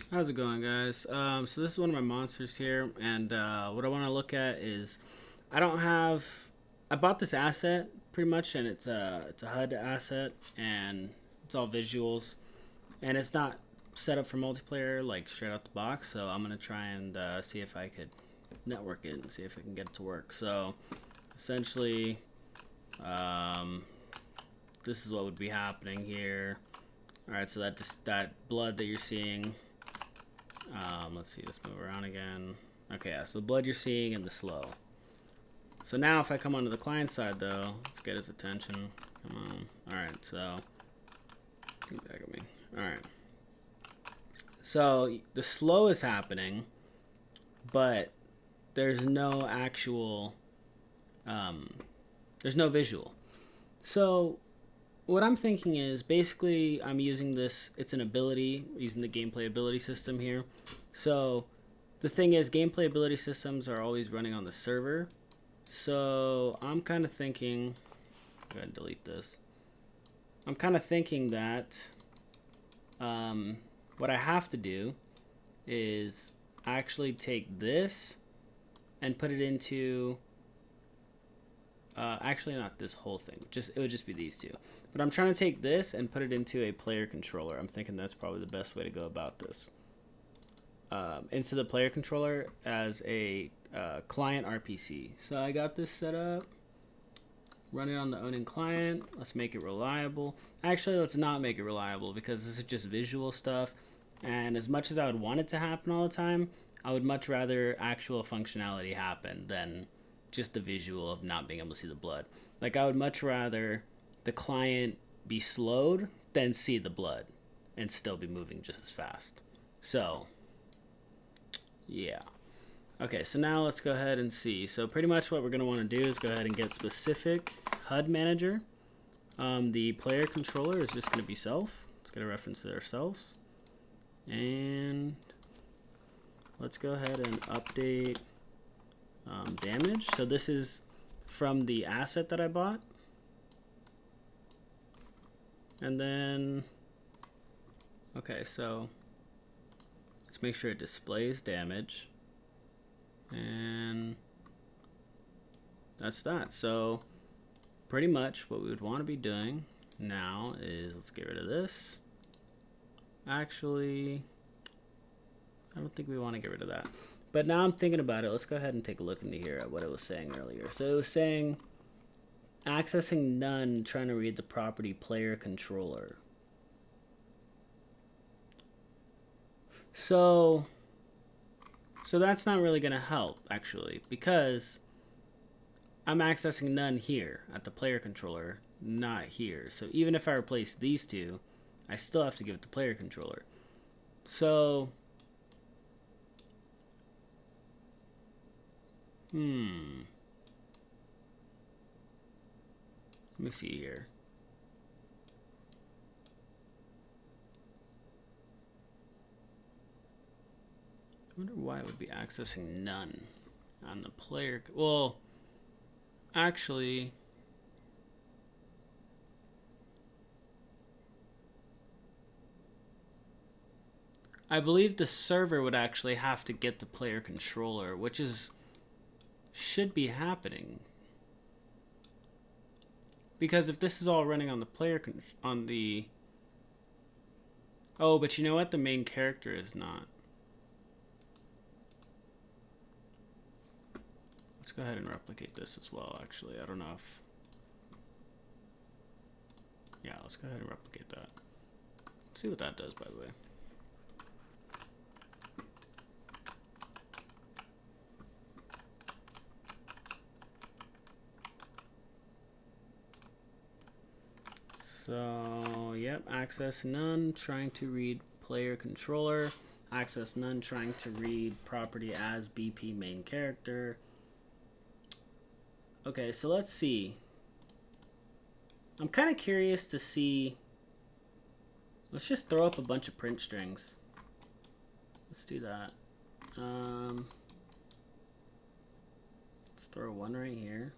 How's it going, guys? So this is one of my monsters here, and what I want to look at is I don't have. I bought this asset pretty much, and it's a HUD asset, and it's all visuals, and it's not set up for multiplayer like straight out the box. So I'm gonna try and see if I could network it and see if I can get it to work. So essentially, um, this is what would be happening here. All right, so that blood that you're seeing. Let's see, let's move around again. Okay, yeah, so the blood you're seeing and the slow. So now if I come onto the client side though, let's get his attention. Come on. Alright, so get back at me. Alright. So the slow is happening, but there's no actual there's no visual. So what I'm thinking is basically I'm using this, it's an ability, using the gameplay ability system here. So the thing is, gameplay ability systems are always running on the server. So I'm kind of thinking, go ahead and delete this. I'm kind of thinking that what I have to do is actually take this and put it into, actually not this whole thing, it would just be these two. But I'm trying to take this and put it into a player controller. I'm thinking that's probably the best way to go about this. Into the player controller as a client RPC. So I got this set up. Run it on the owning client. Let's make it reliable. Actually, let's not make it reliable because this is just visual stuff. And as much as I would want it to happen all the time, I would much rather actual functionality happen than just the visual of not being able to see the blood. Like, I would much rather the client be slowed than see the blood and still be moving just as fast. So, yeah. Okay, so now let's go ahead and see. So pretty much what we're going to want to do is go ahead and get specific HUD manager. The player controller is just going to be self. Let's get a reference to their selves. And let's go ahead and update damage. So this is from the asset that I bought. And then, okay, so let's make sure it displays damage. And that's that. So pretty much what we would want to be doing now is, let's get rid of this. Actually, I don't think we want to get rid of that. But now I'm thinking about it. Let's go ahead and take a look into here at what it was saying earlier. So it was saying accessing none, trying to read the property player controller. So that's not really going to help, actually, because I'm accessing none here at the player controller, not here. So even if I replace these two, I still have to give it the player controller. So, let me see here. I wonder why it would be accessing none on the player. Well, actually, I believe the server would actually have to get the player controller, which should be happening. Because if this is all running on the player oh, but you know what? The main character is not. Let's go ahead and replicate this as well, actually. I don't know if... Yeah, let's go ahead and replicate that. Let's see what that does, by the way. So, yep, access none, trying to read player controller. Access none, trying to read property as BP main character. Okay, so let's see. I'm kind of curious to see. Let's just throw up a bunch of print strings. Let's do that. Let's throw one right here.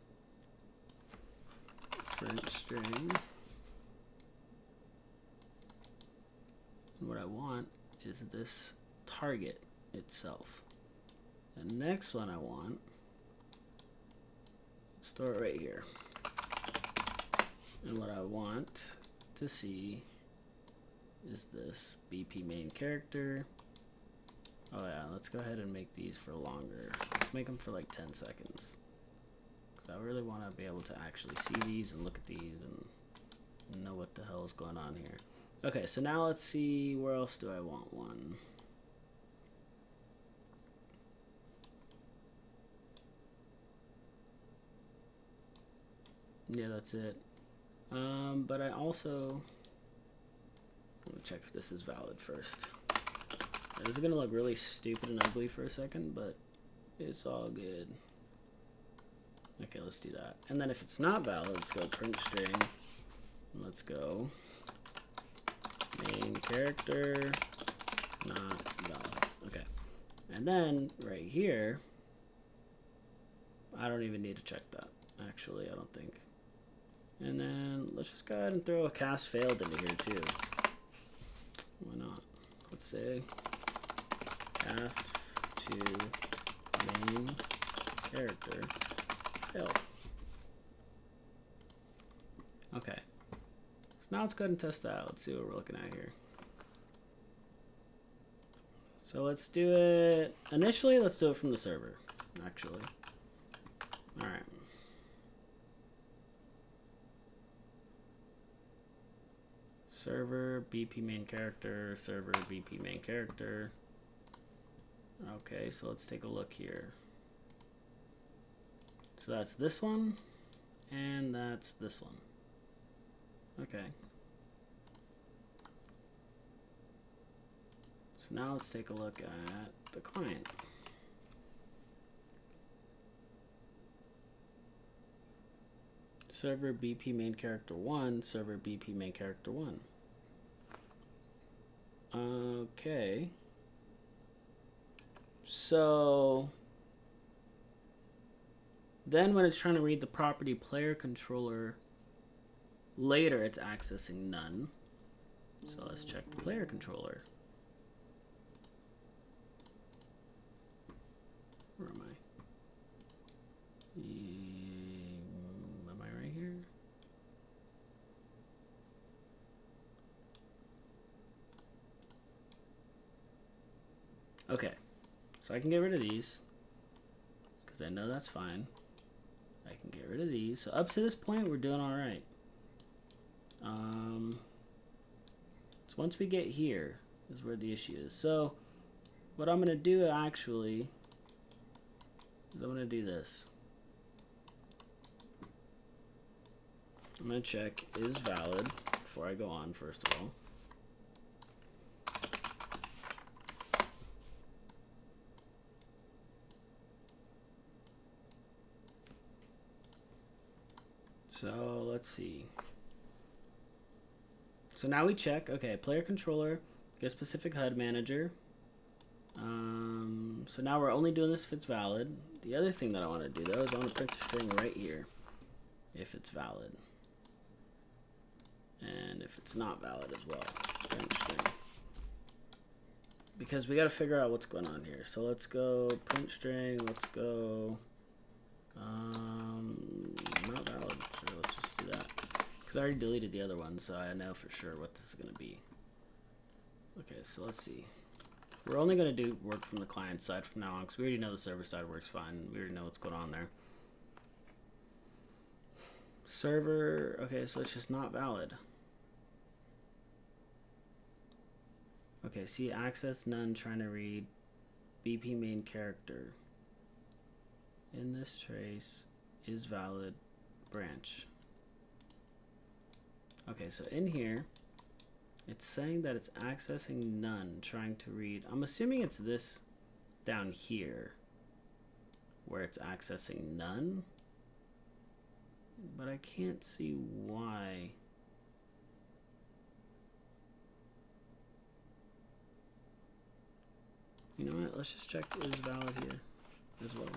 Print string. And what I want is this target itself. The next one I want, store it right here. And what I want to see is this BP main character. Oh yeah, let's go ahead and make these for longer. Let's make them for like 10 seconds. So I really want to be able to actually see these and look at these and know what the hell is going on here. Okay, so now let's see, where else do I want one? Yeah, that's it. But I also want to check if this is valid first. This is gonna look really stupid and ugly for a second, but it's all good. Okay, let's do that. And then if it's not valid, let's go print string. Let's go main character not valid. Okay. And then right here, I don't even need to check that. Actually, I don't think. And then let's just go ahead and throw a cast failed into here too. Why not? Let's say cast to main character failed. Okay. So now let's go ahead and test that out. Let's see what we're looking at here. So let's do it, initially let's do it from the server, actually. All right. Server, BP main character, server, BP main character. Okay, so let's take a look here. So that's this one, and that's this one. Okay. So now let's take a look at the client. Server BP main character 1, server BP main character 1. Okay. So then when it's trying to read the property player controller, later it's accessing none. So let's check the player controller. Where am I? Am I right here? Okay, so I can get rid of these because I know that's fine. I can get rid of these. So up to this point, we're doing all right. So once we get here is where the issue is. So what I'm gonna do actually is I'm gonna do this. I'm gonna check is valid before I go on, first of all. So let's see. So now we check, okay, player controller, get specific HUD manager. So now we're only doing this if it's valid. The other thing that I want to do though is I want to print the string right here if it's valid. And if it's not valid as well, print string. Because we got to figure out what's going on here. So let's go print string, let's go not valid. Sure, let's just do that. Because I already deleted the other one, so I know for sure what this is going to be. Okay, so let's see. We're only going to do work from the client side from now on because we already know the server side works fine. We already know what's going on there. Server, okay, so it's just not valid. Okay, see access none trying to read BP main character. In this trace is valid branch. Okay, so in here, it's saying that it's accessing none, trying to read. I'm assuming it's this down here where it's accessing none, but I can't see why. You know what? Let's just check it is valid here as well.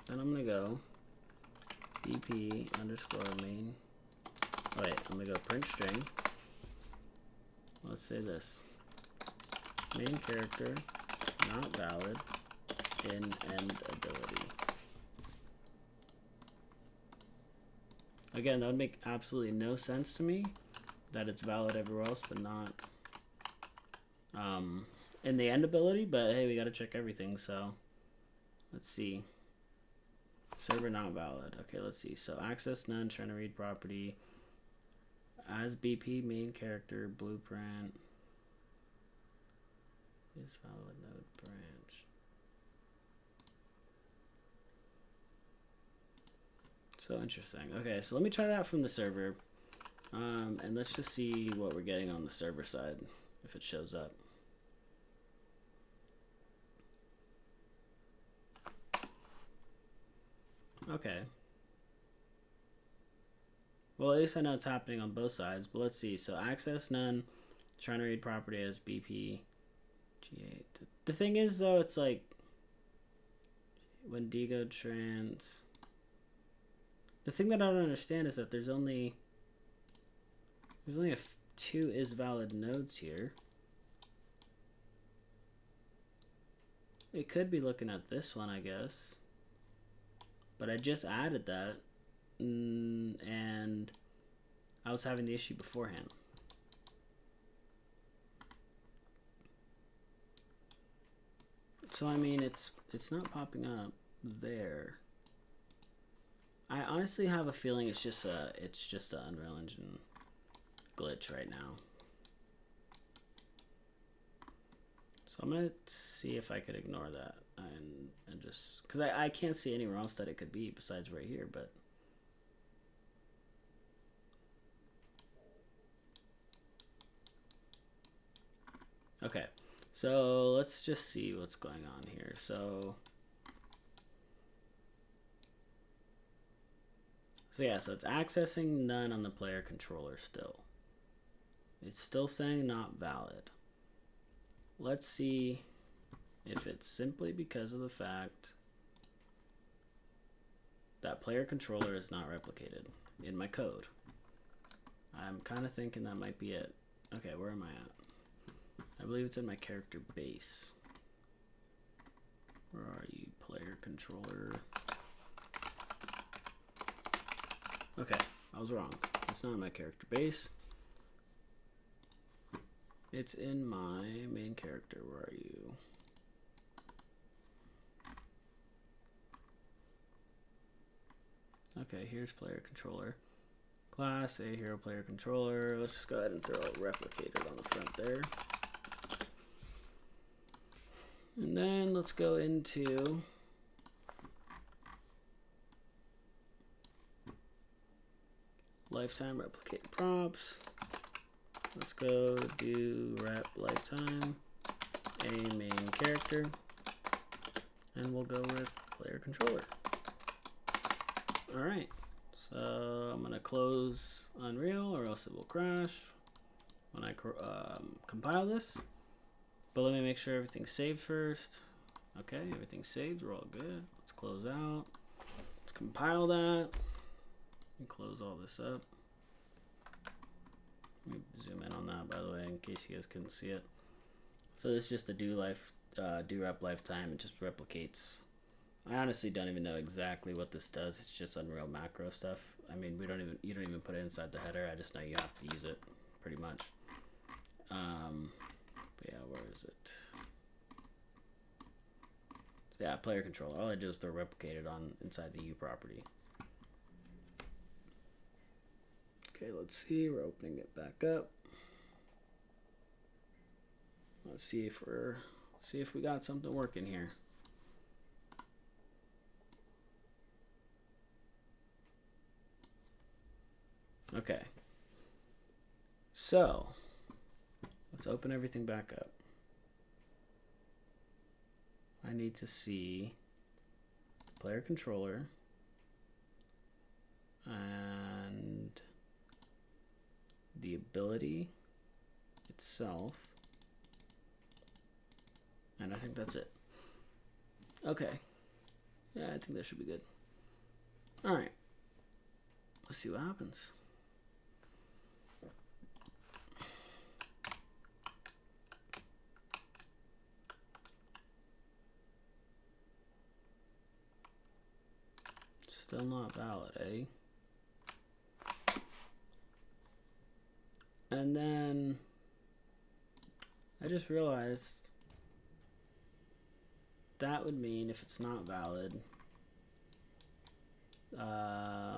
Then I'm gonna go BP underscore main. Oh I'm gonna go print string. Let's say this. Main character not valid in end ability. Again, that would make absolutely no sense to me that it's valid everywhere else, but not in the end ability. But hey, we gotta check everything. So let's see. Server not valid. Okay, let's see. So access none, trying to read property. As BP main character blueprint is valid node branch. So interesting. Okay, so let me try that from the server. And let's just see what we're getting on the server side, if it shows up. Okay. Well, at least I know it's happening on both sides, but let's see. So access none, trying to read property as BP G8. The thing is, though, it's like when Digo trans. The thing that I don't understand is that there's only two is valid nodes here. It could be looking at this one, I guess. But I just added that, and I was having the issue beforehand. So I mean, it's not popping up there. I honestly have a feeling it's just a Unreal Engine glitch right now. So I'm gonna see if I could ignore that and just because I can't see anywhere else that it could be besides right here, but okay. So let's just see what's going on here. So yeah, so it's accessing none on the player controller still. It's still saying not valid. Let's see if it's simply because of the fact that player controller is not replicated in my code. I'm kind of thinking that might be it. Okay, where am I at? I believe it's in my character base. Where are you, player controller? Okay, I was wrong. It's not in my character base. It's in my main character. Where are you? Okay, here's player controller. Class A hero player controller. Let's just go ahead and throw it replicated on the front there. And then let's go into lifetime replicate props. Let's go do rep lifetime a main character, and we'll go with player controller. All right, so I'm gonna close Unreal or else it will crash when I compile this. But let me make sure everything's saved first. Okay, everything's saved. We're all good. Let's close out. Let's compile that and close all this up. Let me zoom in on that, by the way, in case you guys couldn't see it. So this is just a do rep lifetime. It just replicates. I honestly don't even know exactly what this does. It's just Unreal macro stuff. I mean, you don't even put it inside the header. I just know you have to use it, pretty much. But yeah, where is it? So yeah, player controller. All I do is throw replicated on inside the U property. Okay, let's see. We're opening it back up. Let's see if we got something working here. Okay. So let's open everything back up. I need to see player controller and the ability itself, and I think that's it. Okay, yeah, I think that should be good. All right, let's see what happens. Still not valid, eh? And then I just realized that would mean if it's not valid, I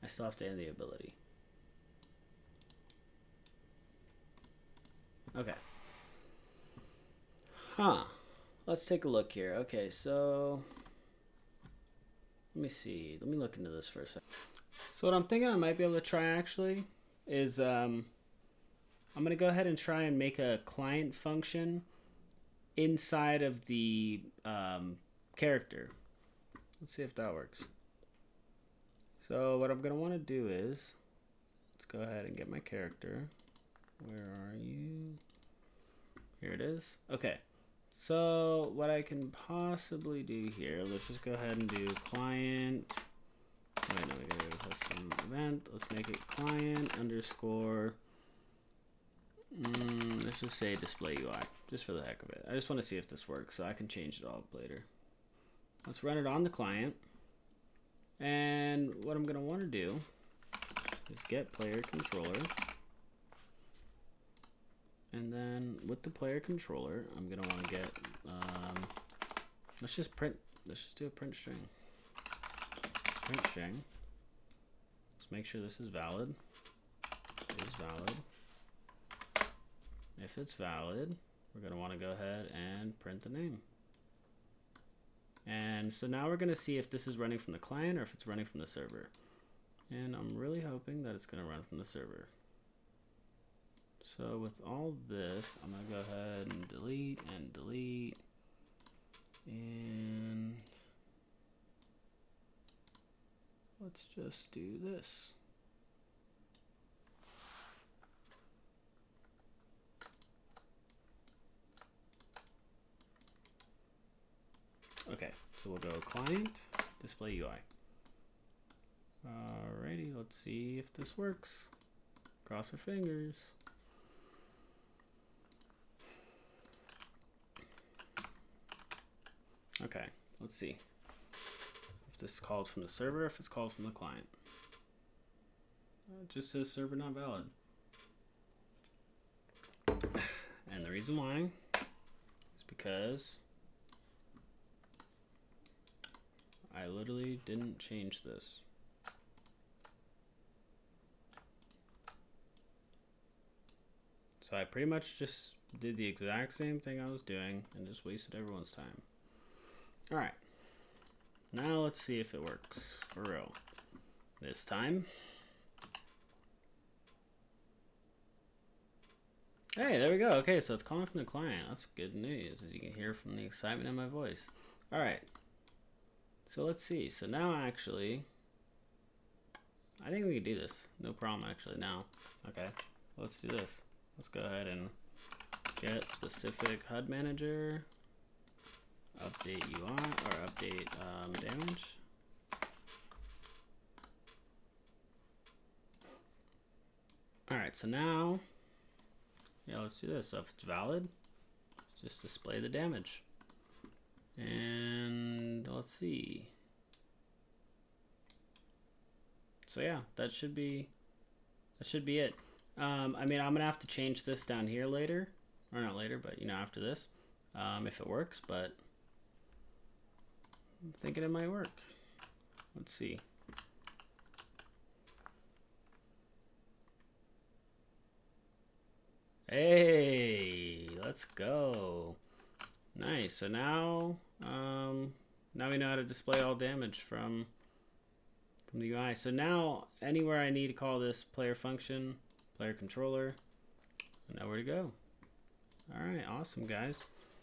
still have to end the ability. Okay. Huh. Let's take a look here. Okay, so let me see. Let me look into this for a second. So what I'm thinking I might be able to try actually is I'm going to go ahead and try and make a client function inside of the character. Let's see if that works. So what I'm going to want to do is, let's go ahead and get my character. Where are you? Here it is. Okay. So what I can possibly do here, let's just go ahead and do client. Wait, no, we gotta do custom event. Let's make it client underscore. Let's just say display UI, just for the heck of it. I just want to see if this works, so I can change it all up later. Let's run it on the client. And what I'm gonna want to do is get player controller. And then with the player controller, I'm gonna want to get, let's just do a print string. Print string. Let's make sure this is valid. It is valid. If it's valid, we're gonna want to go ahead and print the name. And so now we're gonna see if this is running from the client or if it's running from the server. And I'm really hoping that it's gonna run from the server. So with all this, I'm gonna go ahead and delete and delete. And let's just do this. Okay, so we'll go client, display UI. Alrighty, let's see if this works. Cross our fingers. Okay, let's see if this calls from the server, if it's called from the client. It just says server not valid. And the reason why is because I literally didn't change this. So I pretty much just did the exact same thing I was doing and just wasted everyone's time. All right, now let's see if it works for real this time. Hey, there we go. Okay, so it's calling from the client. That's good news, as you can hear from the excitement in my voice. All right, so let's see. So now actually, I think we can do this. No problem actually now. Okay, let's do this. Let's go ahead and get specific HUD manager. Update UI or update damage. All right, so now, yeah, let's do this. So if it's valid, let's just display the damage. And let's see. So yeah, that should be it. I mean, I'm gonna have to change this down here later, or not later, but you know, after this, if it works, but I'm thinking it might work. Let's see. Hey, let's go. Nice. So now, now we know how to display all damage from the UI. So now, anywhere I need to call this player function, player controller, I know where to go. All right, awesome, guys.